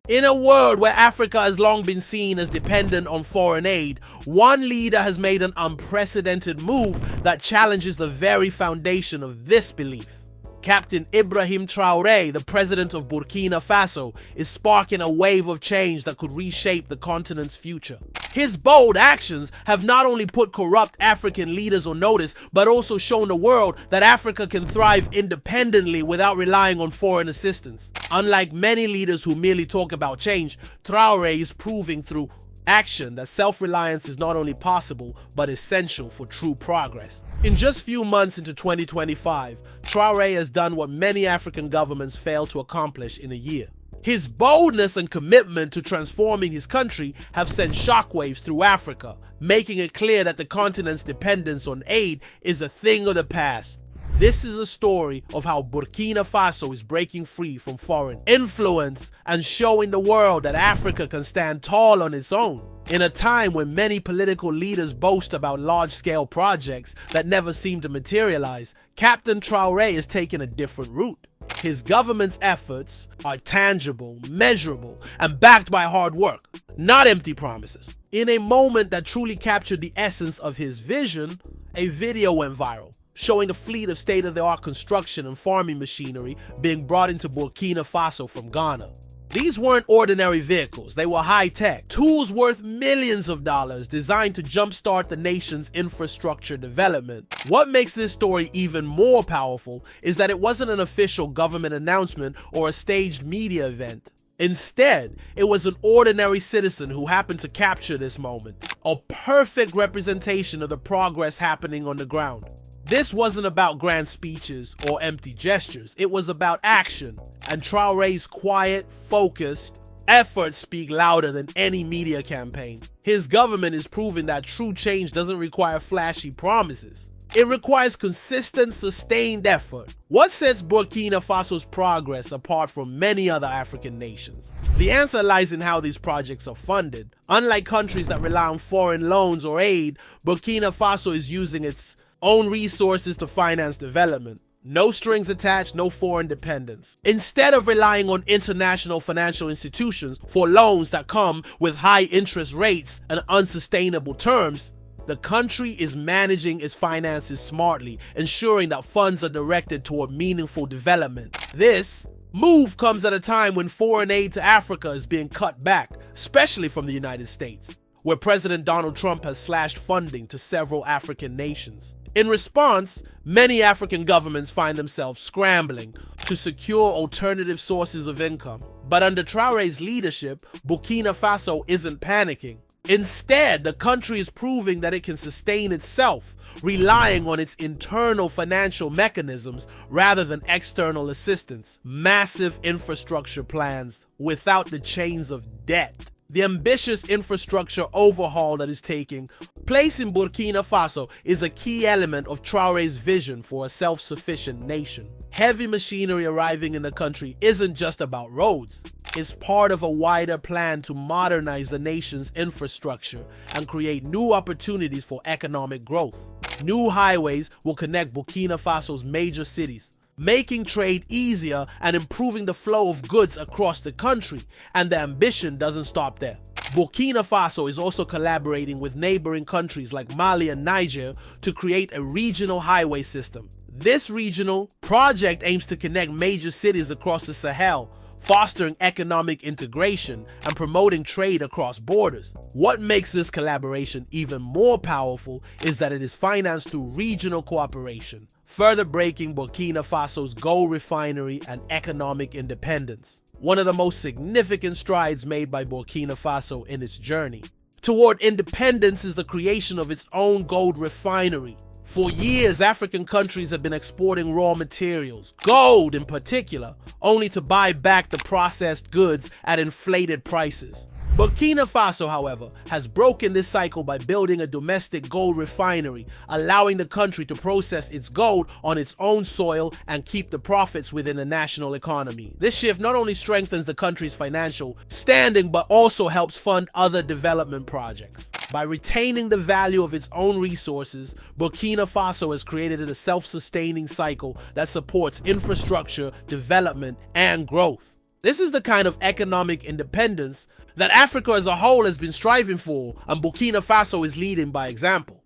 In a world where Africa has long been seen as dependent on foreign aid, one leader has made an unprecedented move that challenges the very foundation of this belief. Captain Ibrahim Traoré, the president of Burkina Faso, is sparking a wave of change that could reshape the continent's future. His bold actions have not only put corrupt African leaders on notice, but also shown the world that Africa can thrive independently without relying on foreign assistance. Unlike many leaders who merely talk about change, Traoré is proving through action that self-reliance is not only possible, but essential for true progress. In just few months into 2025, Traoré has done what many African governments failed to accomplish in a year. His boldness and commitment to transforming his country have sent shockwaves through Africa, making it clear that the continent's dependence on aid is a thing of the past. This is a story of how Burkina Faso is breaking free from foreign influence and showing the world that Africa can stand tall on its own. In a time when many political leaders boast about large-scale projects that never seem to materialize, Captain Traoré is taking a different route. His government's efforts are tangible, measurable, and backed by hard work, not empty promises. In a moment that truly captured the essence of his vision, a video went viral, showing a fleet of state-of-the-art construction and farming machinery being brought into Burkina Faso from Ghana. These weren't ordinary vehicles, they were high-tech, tools worth millions of dollars designed to jumpstart the nation's infrastructure development. What makes this story even more powerful is that it wasn't an official government announcement or a staged media event. Instead, it was an ordinary citizen who happened to capture this moment, a perfect representation of the progress happening on the ground. This wasn't about grand speeches or empty gestures, it was about action, and Traoré's quiet, focused efforts speak louder than any media campaign. His government is proving that true change doesn't require flashy promises. It requires consistent, sustained effort. What sets Burkina Faso's progress apart from many other African nations? The answer lies in how these projects are funded. Unlike countries that rely on foreign loans or aid, Burkina Faso is using its own resources to finance development. No strings attached, no foreign dependence. Instead of relying on international financial institutions for loans that come with high interest rates and unsustainable terms, the country is managing its finances smartly, ensuring that funds are directed toward meaningful development. This move comes at a time when foreign aid to Africa is being cut back, especially from the United States, where President Donald Trump has slashed funding to several African nations. In response, many African governments find themselves scrambling to secure alternative sources of income. But under Traoré's leadership, Burkina Faso isn't panicking. Instead, the country is proving that it can sustain itself, relying on its internal financial mechanisms rather than external assistance. Massive infrastructure plans without the chains of debt. The ambitious infrastructure overhaul that is taking place in Burkina Faso is a key element of Traoré's vision for a self-sufficient nation. Heavy machinery arriving in the country isn't just about roads. It's part of a wider plan to modernize the nation's infrastructure and create new opportunities for economic growth. New highways will connect Burkina Faso's major cities, making trade easier and improving the flow of goods across the country, and the ambition doesn't stop there. Burkina Faso is also collaborating with neighboring countries like Mali and Niger to create a regional highway system. This regional project aims to connect major cities across the Sahel, fostering economic integration and promoting trade across borders. What makes this collaboration even more powerful is that it is financed through regional cooperation, further breaking Burkina Faso's gold refinery and economic independence. One of the most significant strides made by Burkina Faso in its journey toward independence is the creation of its own gold refinery. For years, African countries have been exporting raw materials, gold in particular, only to buy back the processed goods at inflated prices. Burkina Faso, however, has broken this cycle by building a domestic gold refinery, allowing the country to process its gold on its own soil and keep the profits within the national economy. This shift not only strengthens the country's financial standing, but also helps fund other development projects. By retaining the value of its own resources, Burkina Faso has created a self-sustaining cycle that supports infrastructure, development, and growth. This is the kind of economic independence that Africa as a whole has been striving for, and Burkina Faso is leading by example.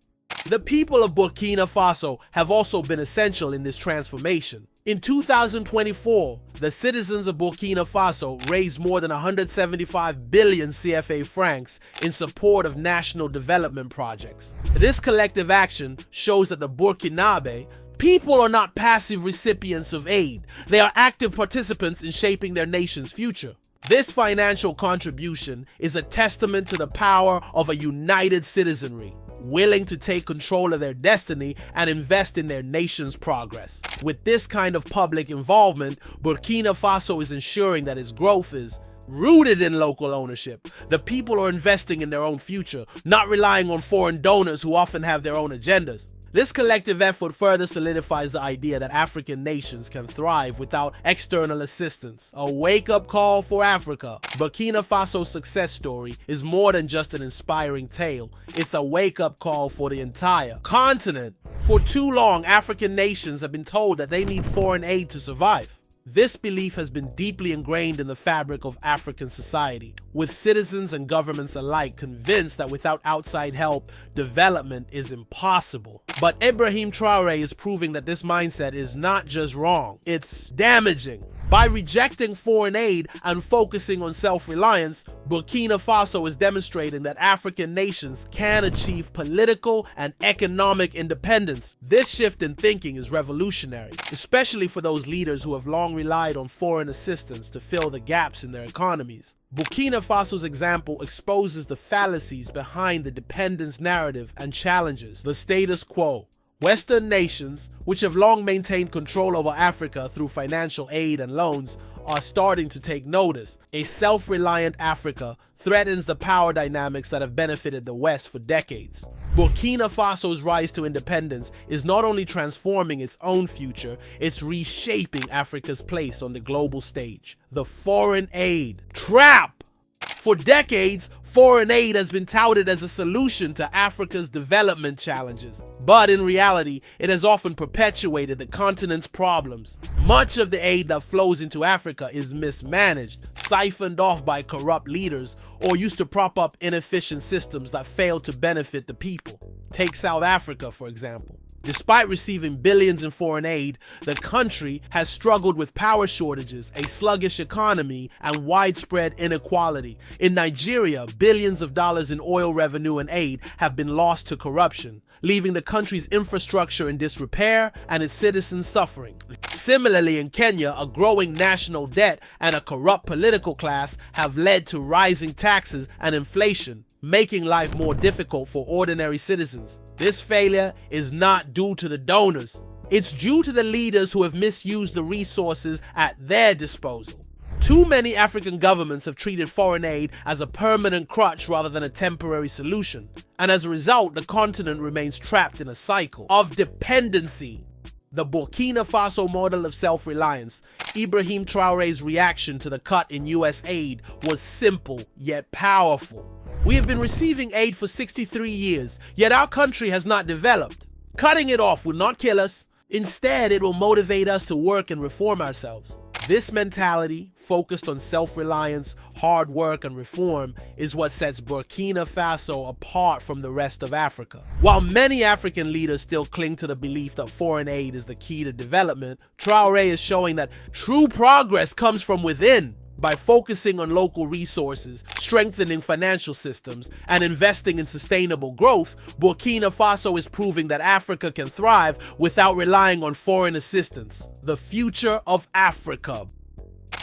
The people of Burkina Faso have also been essential in this transformation. In 2024, the citizens of Burkina Faso raised more than 175 billion CFA francs in support of national development projects. This collective action shows that the Burkinabe people are not passive recipients of aid. They are active participants in shaping their nation's future. This financial contribution is a testament to the power of a united citizenry, willing to take control of their destiny and invest in their nation's progress. With this kind of public involvement, Burkina Faso is ensuring that its growth is rooted in local ownership. The people are investing in their own future, not relying on foreign donors who often have their own agendas. This collective effort further solidifies the idea that African nations can thrive without external assistance. A wake-up call for Africa. Burkina Faso's success story is more than just an inspiring tale. It's a wake-up call for the entire continent. For too long, African nations have been told that they need foreign aid to survive. This belief has been deeply ingrained in the fabric of African society, with citizens and governments alike convinced that without outside help, development is impossible. But Ibrahim Traoré is proving that this mindset is not just wrong, it's damaging. By rejecting foreign aid and focusing on self-reliance, Burkina Faso is demonstrating that African nations can achieve political and economic independence. This shift in thinking is revolutionary, especially for those leaders who have long relied on foreign assistance to fill the gaps in their economies. Burkina Faso's example exposes the fallacies behind the dependence narrative and challenges the status quo. Western nations, which have long maintained control over Africa through financial aid and loans, are starting to take notice. A self-reliant Africa threatens the power dynamics that have benefited the West for decades. Burkina Faso's rise to independence is not only transforming its own future, it's reshaping Africa's place on the global stage. The foreign aid trap! For decades, foreign aid has been touted as a solution to Africa's development challenges. But in reality, it has often perpetuated the continent's problems. Much of the aid that flows into Africa is mismanaged, siphoned off by corrupt leaders, or used to prop up inefficient systems that fail to benefit the people. Take South Africa, for example. Despite receiving billions in foreign aid, the country has struggled with power shortages, a sluggish economy, and widespread inequality. In Nigeria, billions of dollars in oil revenue and aid have been lost to corruption, leaving the country's infrastructure in disrepair and its citizens suffering. Similarly, in Kenya, a growing national debt and a corrupt political class have led to rising taxes and inflation, making life more difficult for ordinary citizens. This failure is not due to the donors. It's due to the leaders who have misused the resources at their disposal. Too many African governments have treated foreign aid as a permanent crutch rather than a temporary solution. And as a result, the continent remains trapped in a cycle of dependency. The Burkina Faso model of self-reliance, Ibrahim Traoré's reaction to the cut in US aid, was simple yet powerful. We have been receiving aid for 63 years, yet our country has not developed. Cutting it off will not kill us. Instead, it will motivate us to work and reform ourselves. This mentality, focused on self-reliance, hard work, and reform, is what sets Burkina Faso apart from the rest of Africa. While many African leaders still cling to the belief that foreign aid is the key to development, Traoré is showing that true progress comes from within. By focusing on local resources, strengthening financial systems, and investing in sustainable growth, Burkina Faso is proving that Africa can thrive without relying on foreign assistance. The future of Africa.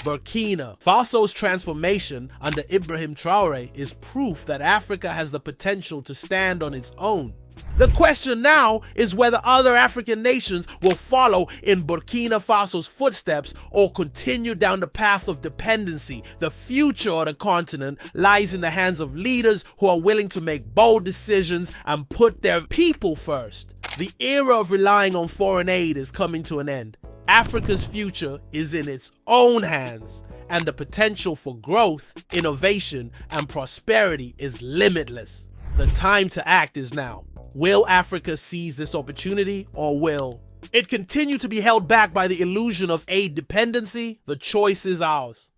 Burkina Faso's transformation under Ibrahim Traoré is proof that Africa has the potential to stand on its own. The question now is whether other African nations will follow in Burkina Faso's footsteps or continue down the path of dependency. The future of the continent lies in the hands of leaders who are willing to make bold decisions and put their people first. The era of relying on foreign aid is coming to an end. Africa's future is in its own hands, and the potential for growth, innovation, and prosperity is limitless. The time to act is now. Will Africa seize this opportunity, or will it continue to be held back by the illusion of aid dependency? The choice is ours.